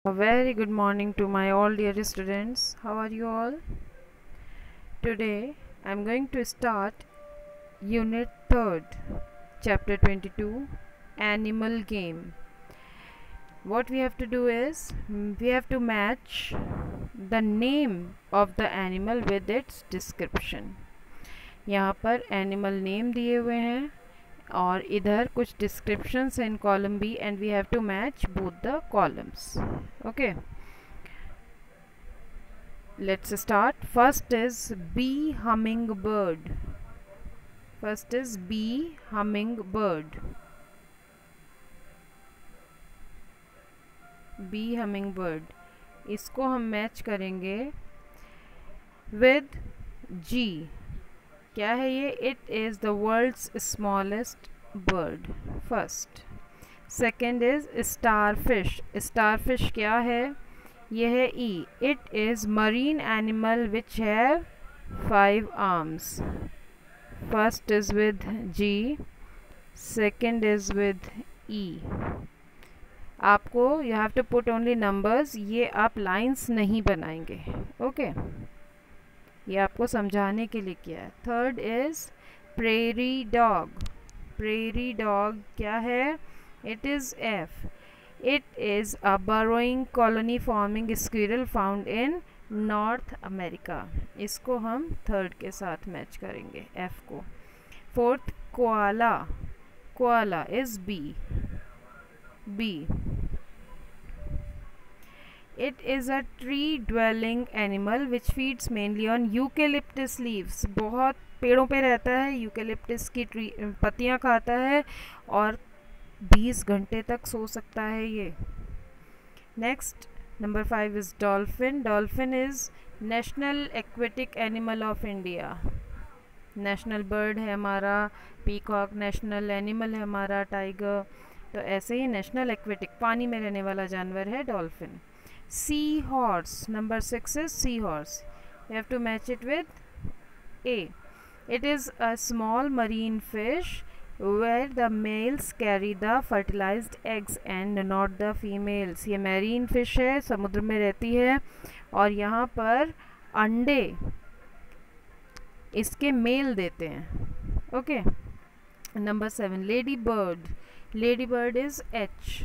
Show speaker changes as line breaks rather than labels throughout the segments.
A very good morning to my all dear students. How are you all? Today I am going to start Unit 3rd, Chapter 22, Animal Game. What we have to do is we have to match the name of the animal with its description. यहाँ पर animal name दिए हुए हैं और इधर कुछ descriptions in column B and we have to match both the columns. Okay. Let's start. First is bee hummingbird. First is bee hummingbird. Bee hummingbird. इसको हम मैच करेंगे with G. क्या है ये? It is the world's smallest bird. First. Second is starfish. Starfish क्या है? ये है E. It is marine animal which have 5 arms. First is with G. Second is with E. आपको you have to put only numbers. ये आप lines नहीं बनाएंगे. Okay. ये आपको समझाने के लिए किया है. Third is prairie dog. Prairie dog क्या है? It is F. It is a burrowing colony forming squirrel found in North America. इसको हम थर्ड के साथ मैच करेंगे F को. Fourth koala. Koala is B. B. It is a tree dwelling animal which feeds mainly on eucalyptus leaves. बहुत पेड़ों पे रहता है, यूकेलिप्टस की पत्तियाँ खाता है और 20 घंटे तक सो सकता है ये. Next number 5 is dolphin. Dolphin is national aquatic animal of India. National bird है हमारा, पीकॉक नेशनल एनिमल है हमारा, टाइगर. तो ऐसे ही नेशनल एक्वेटिक पानी में रहने वाला जानवर है dolphin. Sea horse. Number 6 is sea horse. You have to match it with A. It is a small marine fish where the males carry the fertilized eggs and not the females. ये marine fish है, समुद्र में रहती है और यहाँ पर अंडे इसके मेल देते हैं. Okay. Number 7 lady bird. Lady bird is H.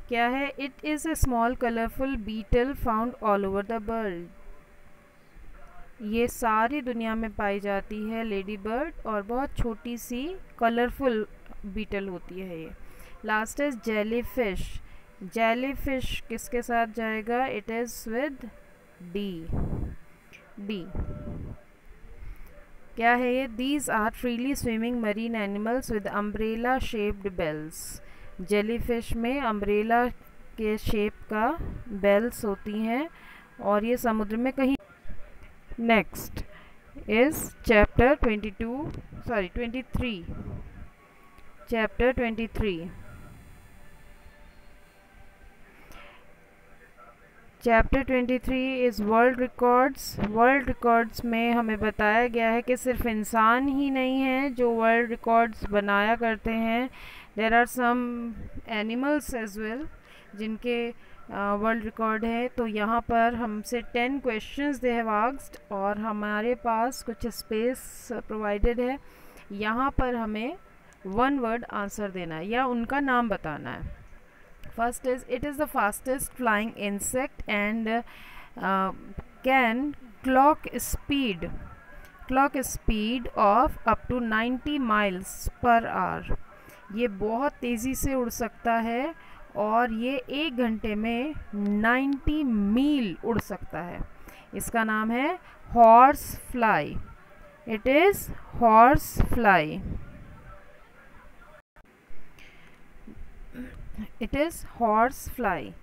क्या है? It is a small colourful beetle found all over the world. ये सारी दुनिया में पाई जाती है लेडी बर्ड और बहुत छोटी सी कलरफुल बीटल होती है ये. Last is jelly fish. Jelly fish किसके साथ जाएगा? It is with D. D क्या है ये? These are freely swimming marine animals with umbrella shaped bells. Jelly fish में अम्ब्रेला के शेप का बेल्स होती हैं और ये समुद्र में कहीं. Next is chapter 23. Chapter 23. Chapter 23 is world records. World records में हमें बताया गया है कि सिर्फ इंसान ही नहीं है जो वर्ल्ड रिकॉर्ड्स बनाया करते हैं. There are some animals as well जिनके वर्ल्ड रिकॉर्ड है. तो यहाँ पर हमसे 10 क्वेश्चंस दे हैव आस्क्ड और हमारे पास कुछ स्पेस प्रोवाइडेड है. यहाँ पर हमें 1 वर्ड आंसर देना है या उनका नाम बताना है. First is it is the fastest flying insect and can clock speed of up to 90 miles per hour. ये बहुत तेज़ी से उड़ सकता है और ये 1 घंटे में 90 मील उड़ सकता है. इसका नाम है horse fly. It is horse fly. It is horse fly.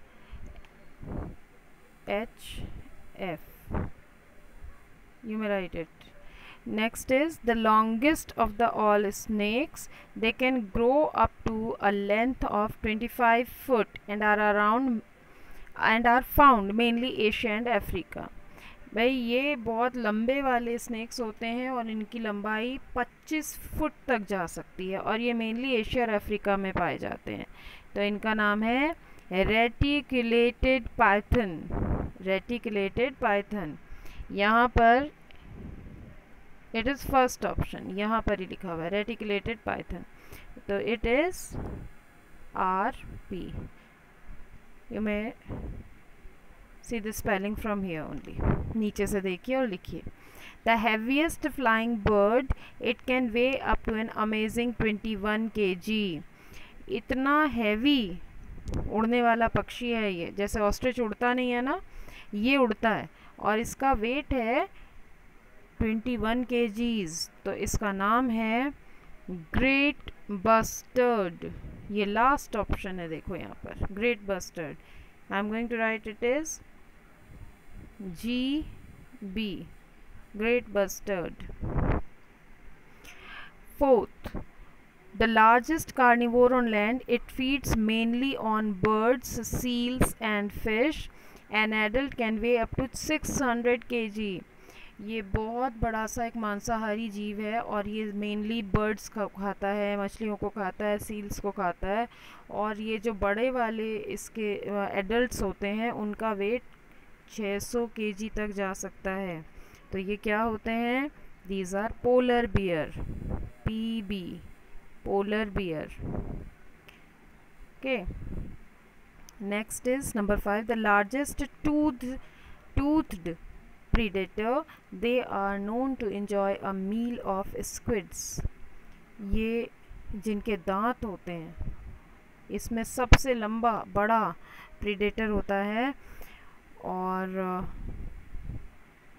HF. You may write it. Next is the longest of the all snakes. They can grow up to a length of 25 foot and are found mainly Asia and Africa. भाई ये बहुत लंबे वाले snacks होते हैं और इनकी लंबाई 25 फुट तक जा सकती है और ये मेनली एशिया और अफ्रीका में पाए जाते हैं. तो इनका नाम है रेटिकुलेटेड पाइथन, रेटिकुलेटेड पाइथन, यहाँ पर इट इज़ फर्स्ट ऑप्शन, यहाँ पर ही लिखा हुआ है रेटिकुलेटेड पाइथन, तो it is RP. You may see the spelling from here only, नीचे से देखिए और लिखिए. The heaviest flying bird, it can weigh up to an amazing 21 kg. इतना हैवी उड़ने वाला पक्षी है ये, जैसे ऑस्ट्रिच उड़ता नहीं है ना, ये उड़ता है और इसका वेट है 21 kgs. तो इसका नाम है ग्रेट बस्टर्ड. ये लास्ट ऑप्शन है, देखो यहाँ पर great bustard. I am going to write it is GB, great bustard. Fourth, the largest carnivore on land, it feeds mainly on birds, seals and fish. An adult can weigh up to 600 kg. ये बहुत बड़ा सा एक मांसाहारी जीव है और ये मेनली बर्ड्स खाता है, मछलियों को खाता है, सील्स को खाता है. और ये जो बड़े वाले इसके एडल्ट्स होते हैं उनका वेट 600 kg तक जा सकता है. तो ये क्या होते हैं? These are polar bear, PB, polar bear. Okay, next is number 5, the largest toothed predator, they are known to enjoy a meal of squids. ये जिनके दांत होते हैं, इसमें सबसे लंबा बड़ा प्रीडेटर होता है और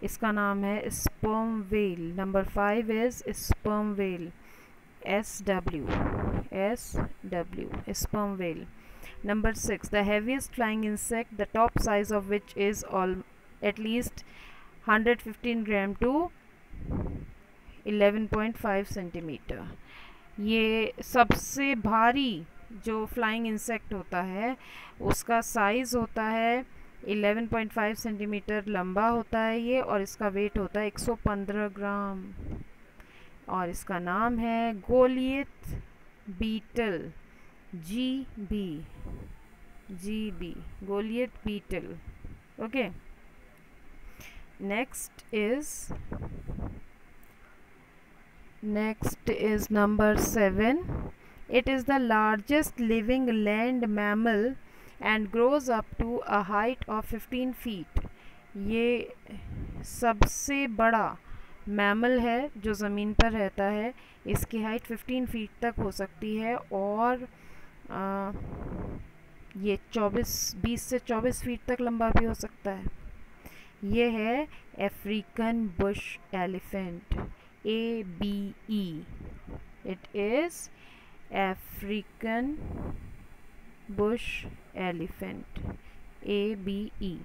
इसका नाम है sperm whale. Number 5 is sperm whale, SW, sperm whale. Number 6, the heaviest flying insect, the top size of which is at least 115 gram to 11.5 centimeter. ये सबसे भारी जो फ्लाइंग इंसेक्ट होता है उसका साइज़ होता है 11.5 सेंटीमीटर लंबा होता है ये, और इसका वेट होता है 115 ग्राम. और इसका नाम है goliath beetle, GB, goliath beetle. Okay, next is number 7. It is the largest living land mammal and grows up to a height of 15 feet. ये सबसे बड़ा मैमल है जो ज़मीन पर रहता है. इसकी हाइट 15 फीट तक हो सकती है और ये 20 से 24 फीट तक लंबा भी हो सकता है. ये है African Bush elephant, ABE. It is African Bush elephant, ABE.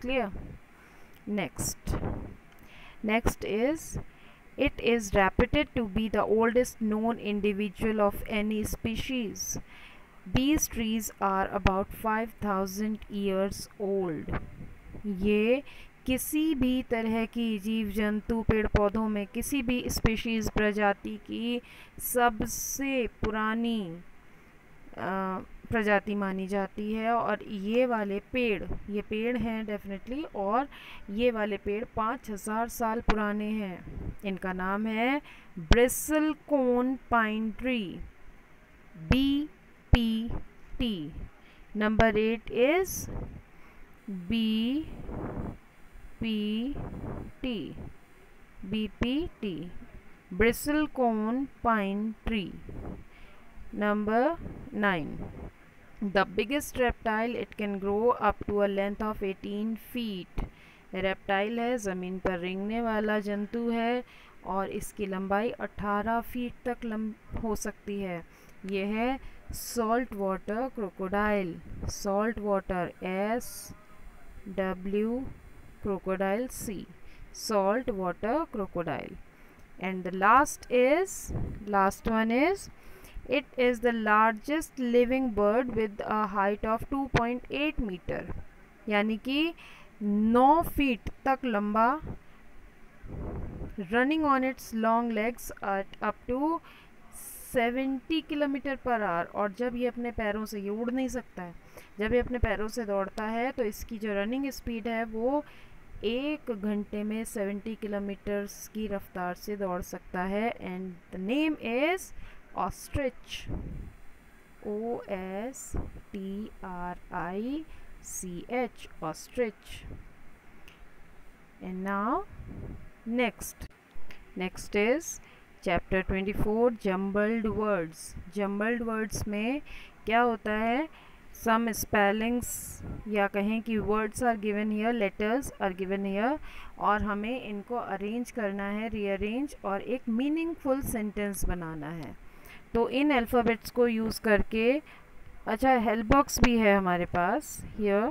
Clear? Next is, it is reputed to be the oldest known individual of any species. These trees are about 5,000 years old. ये किसी भी तरह की जीव जंतु पेड़ पौधों में किसी भी स्पीशीज़ प्रजाति की सबसे पुरानी प्रजाति मानी जाती है. और ये पेड़ हैं डेफिनेटली, और ये वाले पेड़ 5000 साल पुराने हैं. इनका नाम है bristlecone pine tree, BPT. Number 8 is BPT, bristlecone pine tree. Number 9, the biggest reptile, it can grow up to a length of 18 feet. Reptile है, ज़मीन पर रेंगने वाला जंतु है और इसकी लंबाई 18 फीट तक हो सकती है. ये है salt water crocodile, salt water, SW, crocodile, C, salt water crocodile. And the last one is, it is the largest living bird with a height of 2.8 meter, यानी कि 9 फीट तक लंबा, running on its long legs at up to 70 kilometre per hour. और जब ये अपने पैरों से, ये उड़ नहीं सकता है, जब ये अपने पैरों से दौड़ता है तो इसकी जो रनिंग स्पीड है वो 1 घंटे में 70 किलोमीटर की रफ्तार से दौड़ सकता है। And the name is ostrich, OSTRICH, ostrich. And now next is chapter 24, jumbled words. Jumbled words में क्या होता है, some spellings या कहें कि words are given here, letters are given here, और हमें इनको arrange करना है, rearrange, और एक meaningful sentence बनाना है। तो इन अल्फ़ाबेट्स को यूज़ करके, अच्छा हेल्प बॉक्स भी है हमारे पास हियर,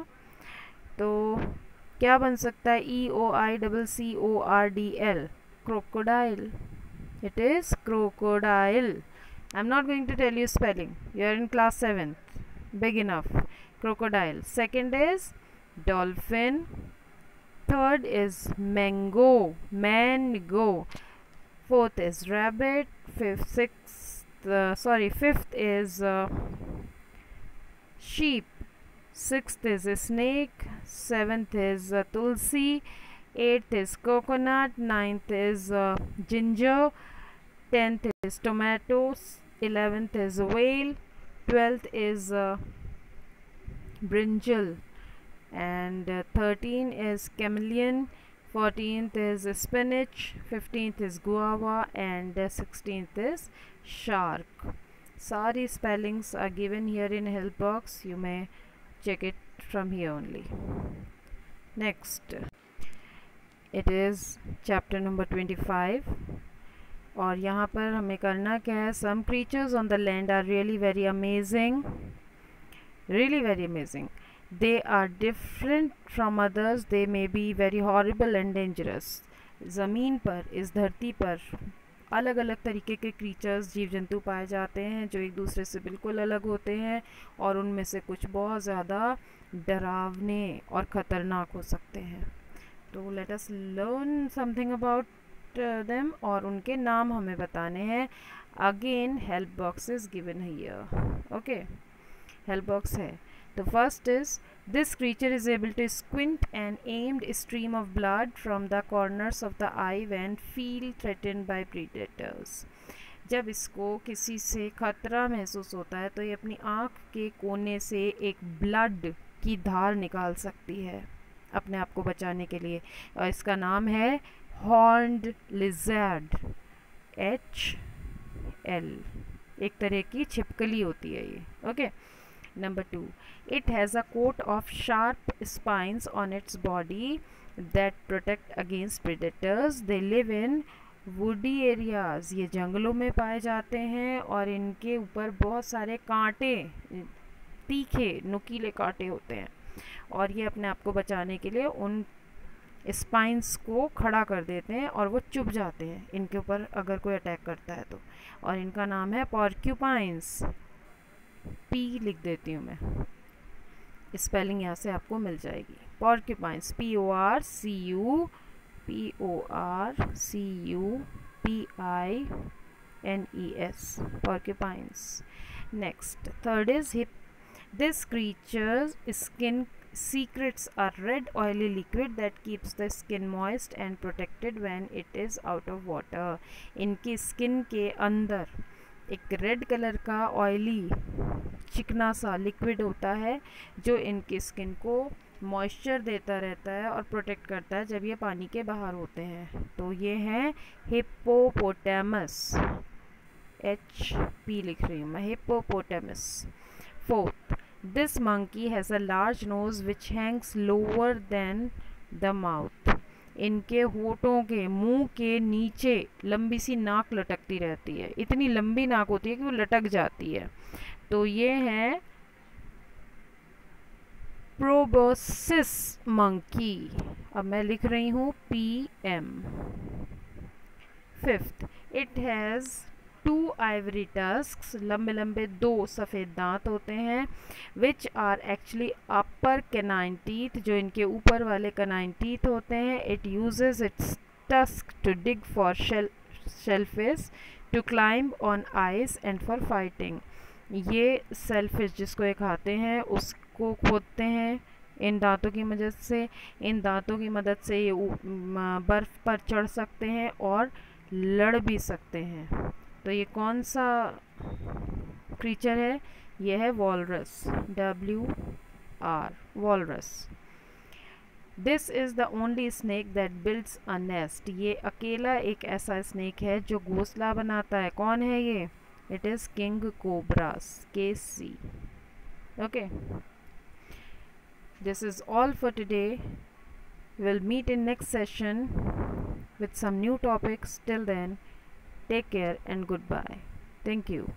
तो क्या बन सकता है, EOICCORDL, crocodile, it is crocodile. I'm not going to tell you spelling, you are in class 7th, big enough. Crocodile. Second is dolphin. Third is mango, fourth is rabbit. Fifth is sheep. Sixth is a snake. Seventh is tulsi. Eighth is coconut. Ninth is ginger. 10th is tomatoes. 11th is whale. 12th is brinjal. And 13 is chameleon. 14th is spinach. 15th is guava. And 16th is shark. Sorry, spellings are given here in help box. You may check it from here only. Next, it is chapter number 25. और यहाँ पर हमें करना क्या है, some creatures on the land are really very amazing, really very amazing. They are different from others. They may be very horrible and dangerous. ज़मीन पर, इस धरती पर अलग अलग तरीके के क्रीचर्स, जीव जंतु पाए जाते हैं जो एक दूसरे से बिल्कुल अलग होते हैं, और उनमें से कुछ बहुत ज़्यादा डरावने और ख़तरनाक हो सकते हैं। तो let us learn something about them, और उनके नाम हमें बताने हैं। Again help box is given here, okay, help box है। तो first is, this creature is able to squint an aimed stream of blood from the corners of the eye when feel threatened by predators. जब इसको किसी से खतरा महसूस होता है तो ये अपनी आँख के कोने से एक ब्लड की धार निकाल सकती है अपने आप को बचाने के लिए, और इसका नाम है हॉर्न्ड लिजर्ड, HL, एक तरह की छिपकली होती है ये, okay. Number 2, it has a coat of sharp spines on its body that protect against predators. They live in woody areas. ये जंगलों में पाए जाते हैं और इनके ऊपर बहुत सारे कांटे, तीखे नुकीले कांटे होते हैं, और ये अपने आप को बचाने के लिए उन स्पाइंस को खड़ा कर देते हैं और वो चुभ जाते हैं इनके ऊपर अगर कोई अटैक करता है तो। और इनका नाम है पॉर्क्यूपाइंस, P लिख देती हूँ मैं, स्पेलिंग यहाँ से आपको मिल जाएगी। Porcupines, PORCUPINES, porcupines. Next, third is hip. This creatures skin secrets a red oily liquid that keeps the skin moist and protected when it is out of water. इनकी स्किन के अंदर एक रेड कलर का oily चिकना सा liquid होता है जो इनकी स्किन को मॉइस्चर देता रहता है और प्रोटेक्ट करता है जब ये पानी के बाहर होते हैं। तो ये हैं हिप्पोपोटामस, HP लिख रही हूँ मैं, hippopotamus. Fourth, this monkey has a large nose which hangs lower than the mouth. इनके होठों के, मुंह के नीचे लंबी सी नाक लटकती रहती है, इतनी लंबी नाक होती है कि वो लटक जाती है। तो ये है प्रोबोसिस मंकी, अब मैं लिख रही हूँ PM। Fifth, it has 2 ivory tusks, लंबे लंबे 2 सफ़ेद दांत होते हैं, which are actually upper canine teeth, जो इनके ऊपर वाले कैनाइन टीथ होते हैं। It uses its tusk to dig for shellfish, to climb on ice and for fighting. ये सेलफिश जिसको ये खाते हैं उसको खोदते हैं इन दांतों की मदद से। इन दांतों की मदद से ये बर्फ़ पर चढ़ सकते हैं और लड़ भी सकते हैं। तो ये कौन सा क्रीचर है? ये है walrus, WR, walrus. This is the only snake that builds a nest. ये अकेला एक ऐसा स्नेक है जो घोंसला बनाता है। कौन है ये? It is king cobras, KC। Okay, this is all for today. We'll meet in next session with some new topics. Till then, take care and goodbye. Thank you.